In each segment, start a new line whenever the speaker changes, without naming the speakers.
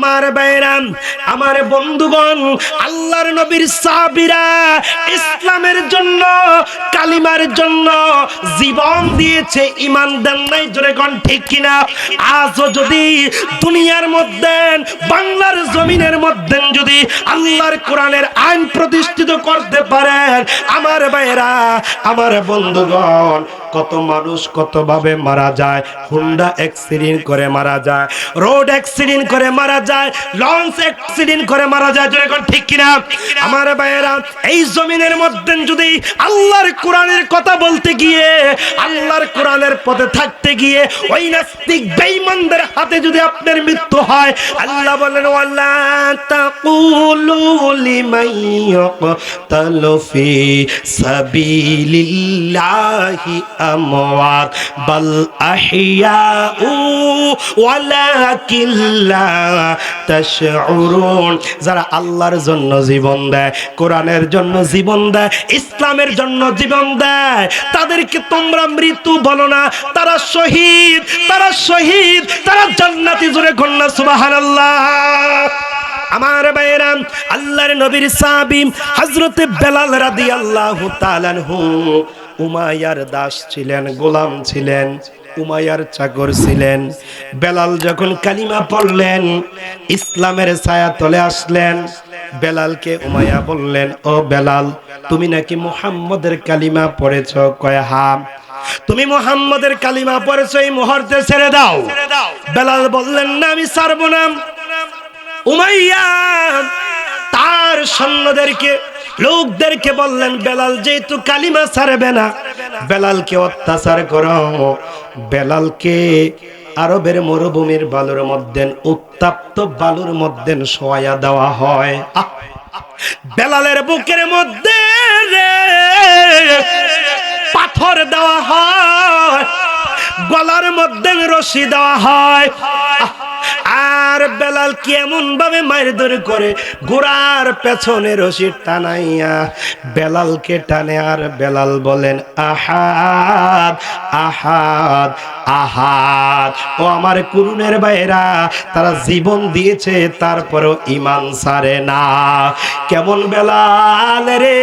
আমার ভাইরাম, আমার বন্ধুগণ, আল্লাহর নবীর সাহাবীরা ইসলামের জন্য, কালিমার জন্য জীবন দিয়েছে, ঈমান দেন নাই। জোরে কোন ঠিক কিনা? আজও যদি দুনিয়ার মধ্যে, বাংলার জমিনের মধ্যে যদি আল্লাহর কোরআনের আইন প্রতিষ্ঠিত করতে পারেন, আমার ভাইরা, আমার বন্ধুগণ, কত মানুষ কত ভাবে মারা যায়। হুন্ডা অ্যাক্সিডেন্ট করে মারা যায়, রোড অ্যাক্সিডেন্ট করে মারা যায়, লঞ্চ অ্যাক্সিডেন্ট করে মারা যায়। জোরে কোন ঠিক কিনা? আমার ভাইরা, এই জমিনের মধ্যে যদি আল্লাহর কোরআনের কথা বলতে গিয়ে, আল্লাহর কোরআনের পথে থাকতে গিয়ে ওই নাস্তিক বেঈমানদের হাতে যদি আপনার মৃত্যু হয়, আল্লাহ বলেন ওয়ালা তাকুলু লিমান ইয়াকতালু ফি সাবিলিল্লাহি আমওয়াত বাল আহইয়াউ ওয়ালাকিন লা তাশউরুন। যারা আল্লাহর জন্য জীবন দেয়, কোরআনের জন্য জীবন দেয়, ইসলামের জন্য জীবন দেয়, তাদেরকে তোমরা মৃত্যু বলো না, তারা শহীদ, তারা শহীদ, তারা জান্নাতি। জোরে কন্যা সুবহানাল্লাহ। আমার ভাইরা, আল্লাহর নবীর সাহাবী হযরত বেলাল রাদিয়াল্লাহু তাআলা আনহু উমাইয়ার দাস ছিলেন, গোলাম ছিলেন, উমাইয়ার চাকর ছিলেন। বেলাল যখন কালিমা পড়লেন, ইসলামের ছায়া তলে আসলেন, বেলালকে উমাইয়া বললেন, ও বেলাল, তুমি নাকি মুহাম্মদের কালিমা পড়েছ? কয় হ্যাঁ। তুমি মুহাম্মদের কালিমা পড়েছ, এই মুহূর্তে ছেড়ে দাও। বেলাল বললেন, না, আমি ছাড়বো না। উমাইয়া তার সৈন্যদেরকে, লোকদেরকে বললেন, বেলাল যেহেতু কালিমা ছাড়বে না, বেলালকে অত্যাচার করো। বেলালকে আরবের মরুভূমির বালুর মধ্যে, উত্তপ্ত বালুর মধ্যে শোয়া দেওয়া হয়। বেলালের বুকের মধ্যে পাথর দেওয়া হয়, গলার মধ্যে রশি দেওয়া হয়। আর বেলাল কি এমন ভাবে মারধর করে, ঘোড়ার পেছনে রশি টানাইয়া বেলালকে টানে। আর বেলাল বলেন, আহাদ আহাদ আহাদ। ও আমার কুরুনের ভাইরা, তারা জীবন দিয়েছে, তারপরেও ঈমান ছাড়ে না। কেমন বেলাল রে,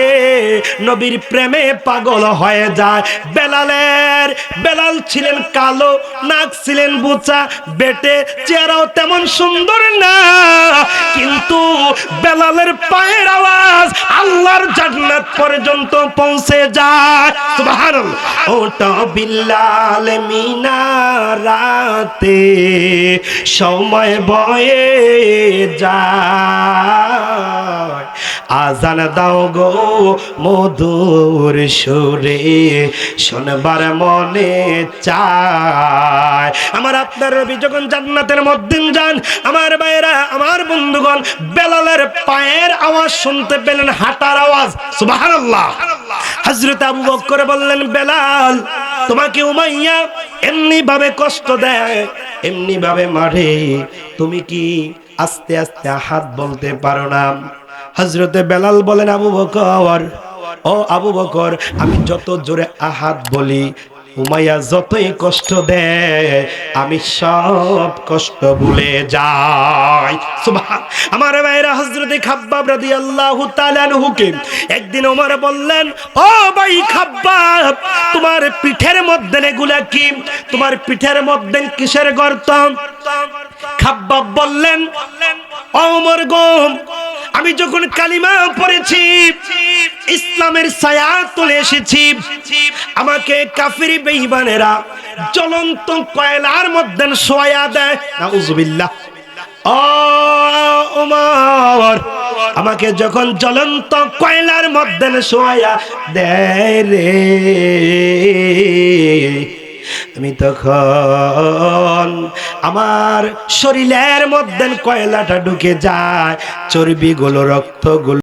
নবীর প্রেমে পাগল হয়ে যায়। বেলাল ছিলেন কালো, নাক ছিলেন বোচা, বেটে, চেহারাও তেমন সুন্দর না, কিন্তু বেলালের পায়ের আওয়াজ আল্লাহর জান্নাত পর্যন্ত পৌঁছে যায়। সুবহানাল্লাহ। ওটা বিল্লাল মিনারাতে সময় বয়ে যায়, আজান দাও গো মধুর সুরে, শোনবার মনে চায়। আমার আপনার নবী যখন জান্নাতের মধ্যে যান, আমার ভাইরা, আমার বন্ধুগণ, বেলালের পায়ের আওয়াজ শুনতে পেলেন, হাঁটার আওয়াজ। সুবহানাল্লাহ। হযরত আবু বকর বললেন, বেলাল, তোমাকে উমাইয়া এমনি ভাবে কষ্ট দেয়, এমনি ভাবে মারে, তুমি কি আস্তে আস্তে আহাদ বলতে পারো না? হযরতে বেলাল বলেন, আবু বকর, ও আবু বকর, আমি যত জোরে আহাদ বলি, উমাইয়া যতই কষ্ট দেয়, আমি সব কষ্ট ভুলে যাই। সুবহান। আমার ভাইরা, হযরতে খাব্বাব রাদিয়াল্লাহু তাআলা আনহুকে একদিন ওমর বললেন, ও ভাই খাব্বাব, তোমার পিঠের মধ্যে এগুলা কি? তোমার পিঠের মধ্যে কিসের গর্ত? খাব্বাব বললেন, ও ওমর গো, আমি যখন কালিমা পড়েছি, ইসলামের ছায়া তুলে এসেছি, আমাকে কাফির বেঈমানেরা জ্বলন্ত কয়লার মধ্যে শোয়া দেয়। নাউযুবিল্লাহ। ও ওমর, আমাকে যখন জ্বলন্ত কয়লার মধ্যে শোয়া দেয় রে, আমি তখন আমার শরীরের মধ্যে কয়লাটা ঢুকে যায়, চর্বিগুলো, রক্তগুলো